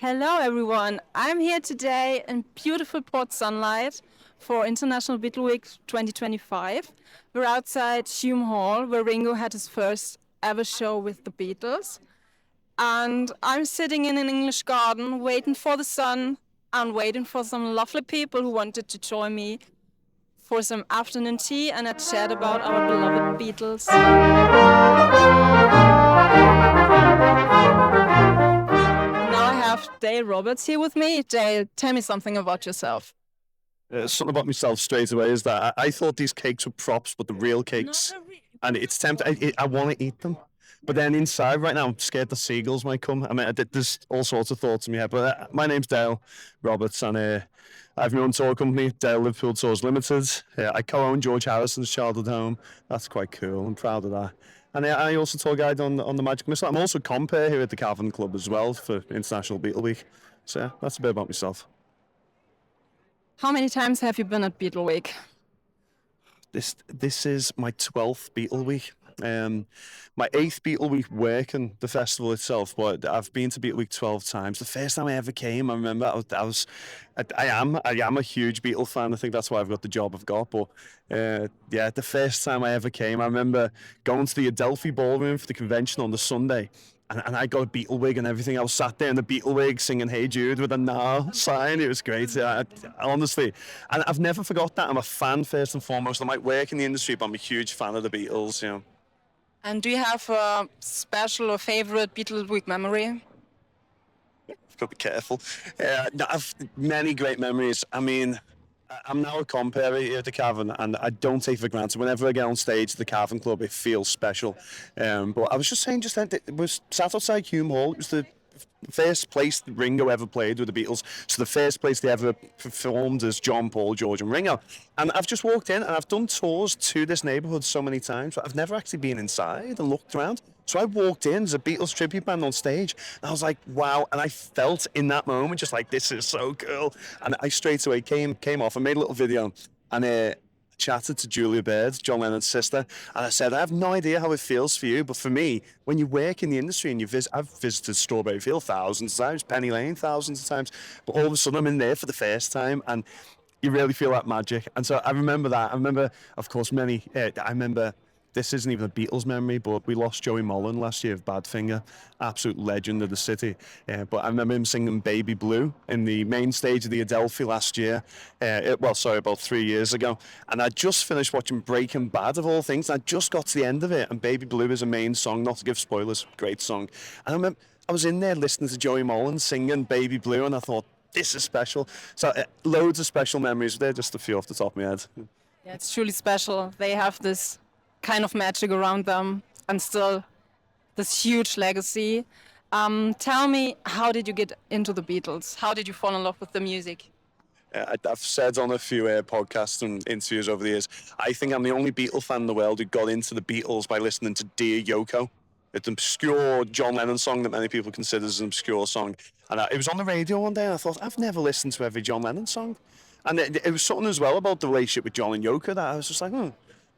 Hello everyone, I'm here today in beautiful Port Sunlight for International Beatleweek 2025. We're outside Hulme Hall where Ringo had his first ever show with the Beatles. And I'm sitting in an English garden waiting for the sun and waiting for some lovely people who wanted to join me for some afternoon tea and a chat about our beloved Beatles. Now I have Dale Roberts here with me. Dale, tell me something about yourself. Something about myself straight away is that I thought these cakes were props, but the real cakes, and it's tempting. I want to eat them, but then inside right now I'm scared the seagulls might come. I mean, there's all sorts of thoughts in my head. But my name's Dale Roberts, and I have my own tour company, Dale Liverpool Tours Limited. I co-own George Harrison's childhood home. That's quite cool. I'm proud of that. And I also tour guide on the Magic Missile. I'm also compere here at the Cavern Club as well for International Beatleweek. So yeah, that's a bit about myself. How many times have you been at Beatleweek? This is my 12th Beatle Week. My 8th Beatle Week working the festival itself, but I've been to Beatle Week 12 times. The first time I ever came, I remember I am a huge Beatle fan. I think that's why I've got the job I've got. But yeah, the first time I ever came, I remember going to the Adelphi Ballroom for the convention on the Sunday. And I got a Beatle wig and everything. I was sat there in the Beatle wig singing Hey Jude with a now sign. It was great. Honestly. And I've never forgot that. I'm a fan first and foremost. I might work in the industry, but I'm a huge fan of the Beatles, you know. And do you have a special or favorite Beatleweek memory? I've got to be careful. I've many great memories. I mean, I'm now a compere here at the Cavern, and I don't take for granted. Whenever I get on stage at the Cavern Club, it feels special. But I was just saying just then, it was sat outside Hulme Hall. It was the first place that Ringo ever played with the Beatles. So the first place they ever performed as John, Paul, George and Ringo. And I've just walked in and I've done tours to this neighbourhood so many times, but I've never actually been inside and looked around. So I walked in as a Beatles tribute band on stage and I was like, wow. And I felt in that moment just like, this is so cool. And I straight away came off and made a little video and chatted to Julia Baird, John Lennon's sister, and I said, I have no idea how it feels for you, but for me, when you work in the industry and I've visited Strawberry Field thousands of times, Penny Lane thousands of times, but all of a sudden I'm in there for the first time and you really feel that magic. And so I remember that. I remember, of course, this isn't even a Beatles memory, but we lost Joey Mollen last year of Badfinger, absolute legend of the city. But I remember him singing Baby Blue in the main stage of the Adelphi last year. About 3 years ago. And I just finished watching Breaking Bad, of all things. And I just got to the end of it, and Baby Blue is a main song, not to give spoilers, great song. And I remember I was in there listening to Joey Mollen singing Baby Blue, and I thought, this is special. So loads of special memories. They're just a few off the top of my head. Yeah, it's truly special. They have this kind of magic around them and still this huge legacy. Tell me, how did you get into the Beatles? How did you fall in love with the music? I've said on a few podcasts and interviews over the years, I think I'm the only Beatle fan in the world who got into the Beatles by listening to Dear Yoko. It's an obscure John Lennon song that many people consider as an obscure song. And it was on the radio one day and I thought, I've never listened to every John Lennon song. And it was something as well about the relationship with John and Yoko that I was just like,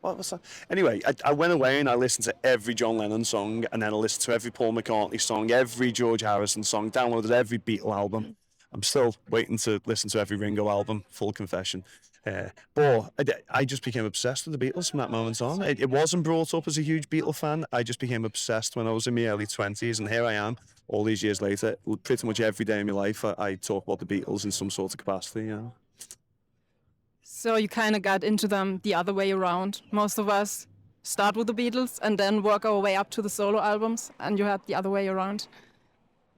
what was that? Anyway, I went away and I listened to every John Lennon song, and then I listened to every Paul McCartney song, every George Harrison song, downloaded every Beatle album. I'm still waiting to listen to every Ringo album, full confession. But I just became obsessed with the Beatles from that moment on. It wasn't brought up as a huge Beatle fan. I just became obsessed when I was in my early 20s, and here I am, all these years later. Pretty much every day in my life, I talk about the Beatles in some sort of capacity, you know. So you kind of got into them the other way around. Most of us start with the Beatles and then work our way up to the solo albums, and you had the other way around.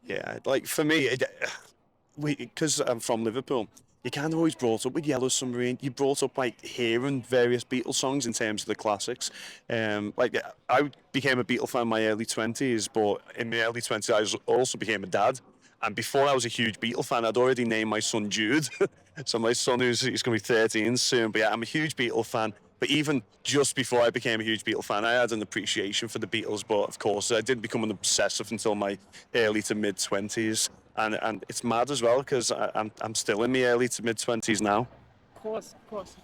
Yeah, like for me, because I'm from Liverpool, you kind of always brought up with Yellow Submarine. You brought up like hearing various Beatles songs in terms of the classics. I became a Beatle fan in my early 20s, but in my early 20s I also became a dad. And before I was a huge Beatle fan, I'd already named my son Jude. So my son, he's going to be 13 soon. But yeah, I'm a huge Beatle fan. But even just before I became a huge Beatle fan, I had an appreciation for the Beatles. But of course, I didn't become an obsessive until my early to mid 20s. And it's mad as well because I'm still in my early to mid 20s now. Of course.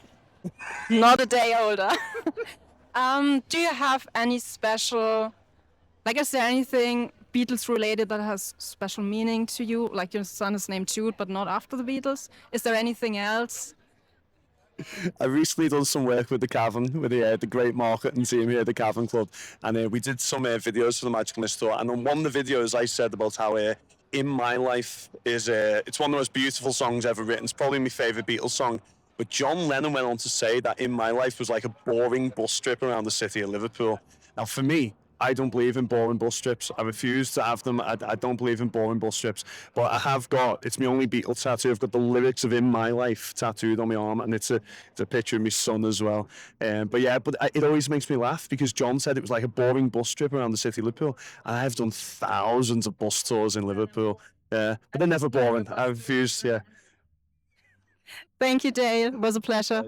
Not a day older. Do you have any special, is there anything Beatles related that has special meaning to you? Like your son is named Jude, but not after the Beatles. Is there anything else? I recently done some work with the Cavern, with the great marketing team here at the Cavern Club, and we did some videos for the Magical Mystery Tour. And on one of the videos, I said about how "In My Life" is it's one of the most beautiful songs ever written. It's probably my favourite Beatles song. But John Lennon went on to say that "In My Life" was like a boring bus trip around the city of Liverpool. Now, for me, I don't believe in boring bus trips. I refuse to have them. I don't believe in boring bus trips. But I have got, it's my only Beatles tattoo. I've got the lyrics of "In My Life" tattooed on my arm, and it's a picture of my son as well. But yeah, it always makes me laugh because John said it was like a boring bus trip around the city of Liverpool. And I've done thousands of bus tours in Liverpool. But they're never boring. I refuse, yeah. Thank you, Dale. It was a pleasure.